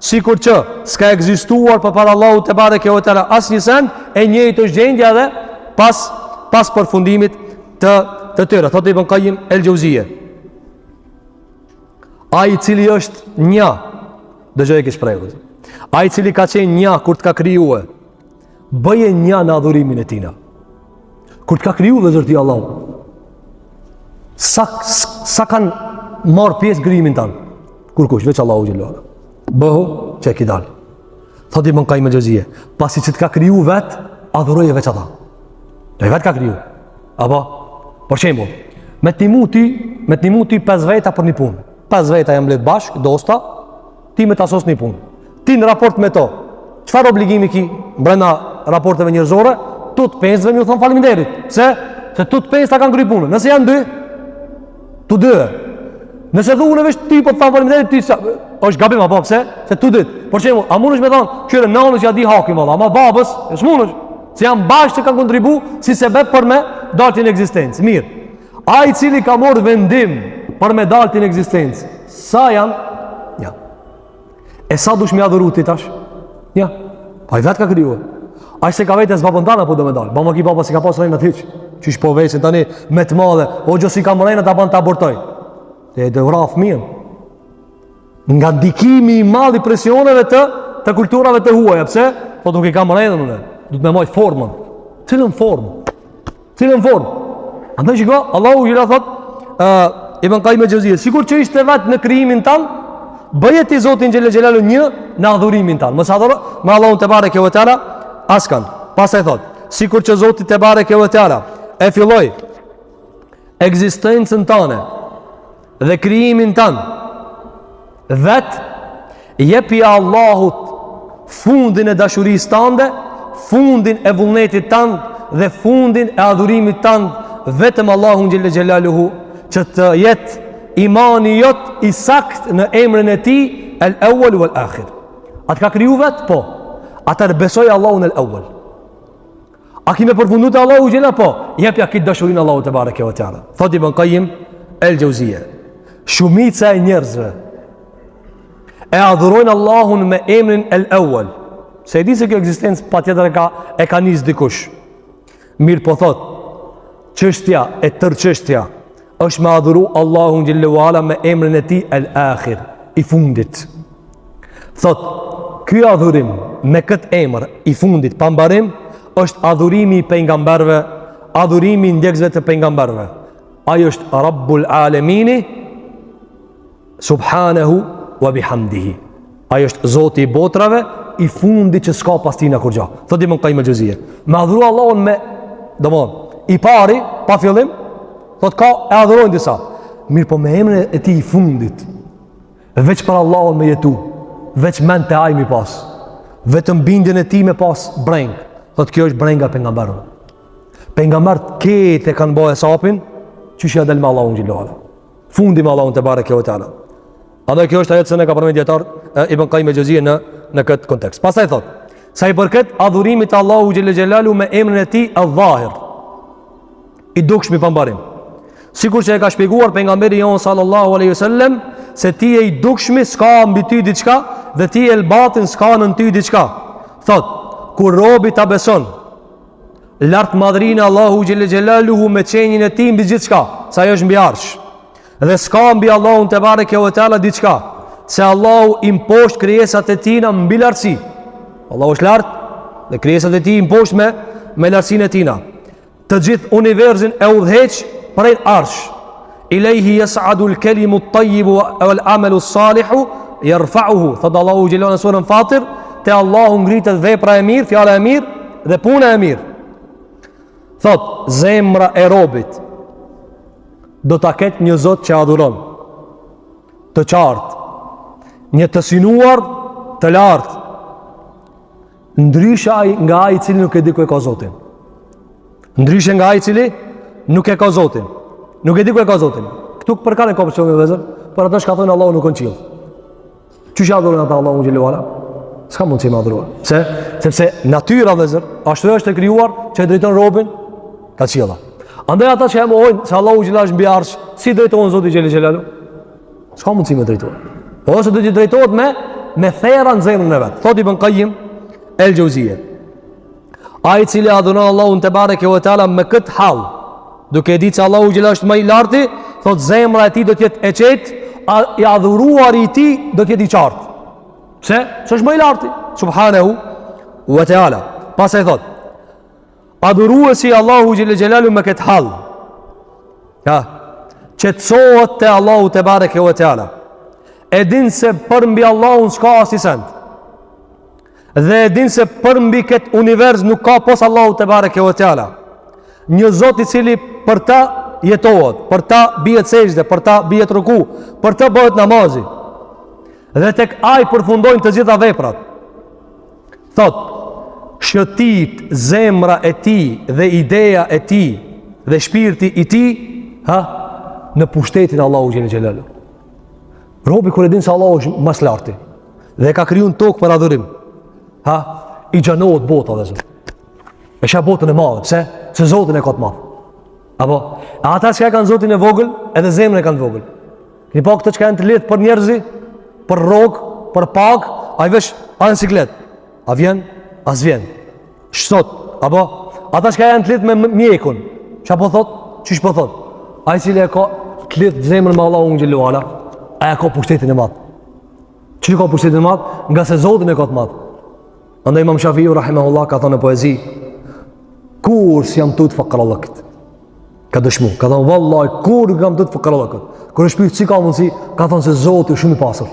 sikur që s'ka ekzistuar përpara Allahut te bareke ve teala asnjë send, e njëjtë është gjendja edhe pas përfundimit të tyre. Thotë Ibn Qayyim el-Jauziyje, ai i cili është një, dëgjoj që shprehur, ai i cili ka qenë një kur të ka krijuar, bëje një në adhurimin e tina. Kur të ka kriju dhe zërti Allah, sa kanë marë pjesë grimin tanë? Kur kush, veç Allahu Gjelluala. Bëhu që e ki dalë. Thot Ibn Qayyim el-Jauziyje, pasi që të ka kriju vetë, adhuroje veç ata. Do i vetë ka kriju. Apo, për shembull, me të nimu ti 5 veta për një punë. 5 veta jam bletë bashkë, dosta, ti me të asos një punë. Ti në raport me to, çfarë obligimi ki brenda raporteve njerëzore? Tut 5-ve më u thon faleminderit. Se tut 5 ta kanë kryer punën. Nëse janë 2, tu 2. Nëse dhunë vesh ti po të thon faleminderit ti, është gabim apo pse? Se tu 2. Por çemu, a mundesh me thon, "Qyre nanës ja di hakin valla, ama babës, s'mundesh." Se janë bashkë që kanë kontribu si sebeb për me daltin në ekzistencë. Mirë. Ai i cili ka marrë vendim për me daltin në ekzistencë, sa janë? Ja. E sa dush me adhuru ti tash? Ja. Pa i vetë ka krijuar. Ai se ka vetë as babën tana po do me dal. Bama ki baba si ka pas rënë atë hiç. Qysh po vesin tani me të madhe, o gjo si ka mrejnë ta ban të abortoj. Dhe do vra fëmijën. Nga ndikimi i madh i presioneve të kulturave të huaja, pse? Po duke ka mrejnë unë. Du të me majt formën. Cilën formë? Andaj shiko, Allahu jela thot, Ibn Qayyim el-Jauziyje, sikur që ishte vetë në krijimin tan, bëje ti Zotin xhelel xhelalu një në adhurimin tan. Mos adhuro me Allahun te bareke ve teala askan. Pastaj thot, sikur që Zoti te bareke ve teala e filloi ekzistencën tane dhe krijimin tan, vetë jepi Allahut fundin e dashurisë tande, fundin e vullnetit tan dhe fundin e adhurimit tan vetëm Allahun xhelel xhelaluhu, që të jetë imani jot i sakt në emrin e tij el-awwal wal-akhir. Atë ka kriju vetë? Po. Atër besoj Allahun el-awwal. A kime përfundu të Allahu xhelal? Po. Jepja kitë dashurinë Allahu te bareke ve teala. Thot Ibn Qayyim el-Jauziyje, shumica e njerëzve e adhurojnë Allahun me emrin el-awwal. Se e di se kjo ekzistencë patjetër e ka nis dikush. Mirë po thot, çështja e tërë çështja është me adhuru Allahun xhelal wala me emrin e tij el-akhir, i fundit. Thot, ky adhurim me këtë emër i fundit pa mbarim është adhurimi i pejgamberëve, adhurimi i ndjekësve të pejgamberëve. Ai është Rabbul Alamini subhanahu wa bihamdihi. Ai është Zoti i botrave, i fundit që s'ka pas tij na kurrë. Thot Ibn Qayyim el-Jauziyje, me adhuru Allahun me, domthon, i pari pa fillim, thot ka e adhurojnë disa. Mirë po me emrin e tij i fundit, veç për Allahun me jetu, veç mend të ajmi pas, vetëm bindjen e tij me pas breng. Thot kjo është brenga pejgamberëve. Pejgamberët këtë kanë bëu hesapin, çish ja dal me Allahun xhelal. Fundi me Allahun te bareke ve teala. Edhe kjo është ajo që ne ka përmendur dietar Ibn Qayyim el-Jauziyje në këtë kontekst. Pastaj thot, sa i përket adhurimit të Allahu xhelal xhelalu me emrin e tij el-Zahir, i dukshëm i pambarim. Sikur që e ka shpjeguar pejgamberi jon sallallahu alaihi wasallam se ti e i dukshmi s'ka mbi ty diçka dhe ti e el-batin s'ka në ty diçka. Thot, kur robi ta beson lart madhrinë Allahu xhelal xhelaluhu me çënjen e tij mbi gjithçka, sa ajo është mbi arsh. Dhe s'ka mbi Allahun te bareke ve teala diçka, se Allahu imposht krijesat e tina mbi lartësi. Allahu është lart dhe krijesat e tij imposht me lartësinë e tina. Të gjithë universin e udhëheq prej arsh. Ilayhi yas'adu al-kalimu at-tayyibu wal-amalu as-salihu yarfa'uhu. Thot Allahu xhelal në surën Fatir, te Allahu ngritet vepra e mirë, fjala e mirë dhe puna e mirë. Thot, zemra e robit do ta ketë një Zot që adhuron, të qartë, një të sinuar, të lartë, ndryshe nga ai i cili nuk e di ku e ka Zotin. Ndryshe nga ai i cili nuk e ka Zotin. Nuk e di ku e ka Zotin. Këtu për kanë ka përshëndet vëllezër, por ata që thonë Allahu nuk ka qiell. Çu adhuron ata Allahun xhelalu ala? S'ka mundësi me adhuruar. Sepse natyra vëllezër, ashtu është e krijuar që e drejton robën ka qiella. Andaj ata që e mohojnë se Allahu xhelalu është mbi arsh, si drejtohen Zoti xhelalu xhelalu? S'ka mundësi me drejtuar. Po ose do të drejtohet me thera në zemrën e vet. Thot Ibn Qayyim el-Jauziyja, ai i cili adhuron Allahun te bareke ve teala me kët hall, duke ditë se Allahu xhela është më i larti, thot zemra e tij do të jetë e qetë, i adhuruari i tij do të jetë i qartë. Pse? Se është më i larti, subhanahu wa taala. Pastaj thot, adhuruesi Allahu xhela xhelalu me kët hall, qetësohet te Allahu te bareke ve teala. E din se për mbi Allahun s'ka asnjë send. Dhe e din se për mbi këtë univers nuk ka pos Allahu te bareke ve teala. Një Zot i cili për ta jetohet, për ta bihet sejdë, për ta bihet ruku, për ta bëhet namazi. Dhe tek ai përfundojnë të gjitha veprat. Thot, shëtit zemra e tij dhe ideja e tij dhe shpirti i tij, në pushtetin e Allahu xhel xhelalu. Robi kur e din se Allahu është më i larti dhe ka krijuar tokë për adhurim, i gjanohet bota dhe zot. E shah botën e madhe, pse? Se Zotin e ka të madh. Apo, ata që kanë Zotin e vogël, edhe zemrën e kanë të vogël. Keni pa këto që kanë të lehtë për njerëzi, për rrogë, për pag, ai vesh në siklet. A vjen? As vjen. Shtot, apo, ata që janë të lehtë me mjekun. Çfarë po thot? Çish po thot? Ai i cili e ka të lehtë zemrën me Allahun xhelalu ala, ai ka pushtetin e madh. Çi ka pushtetin e madh? Nga se Zotin e ka të madh. Andaj Imam Shafiu rahimahullah ka thënë në poezi, kur s'jam tut faqarallakët. Ka dëshmu, ka thënë vallahi kur jam tut faqarallakët. Kur është pyet si ka mundsi, ka thënë se Zoti është shumë i pastër.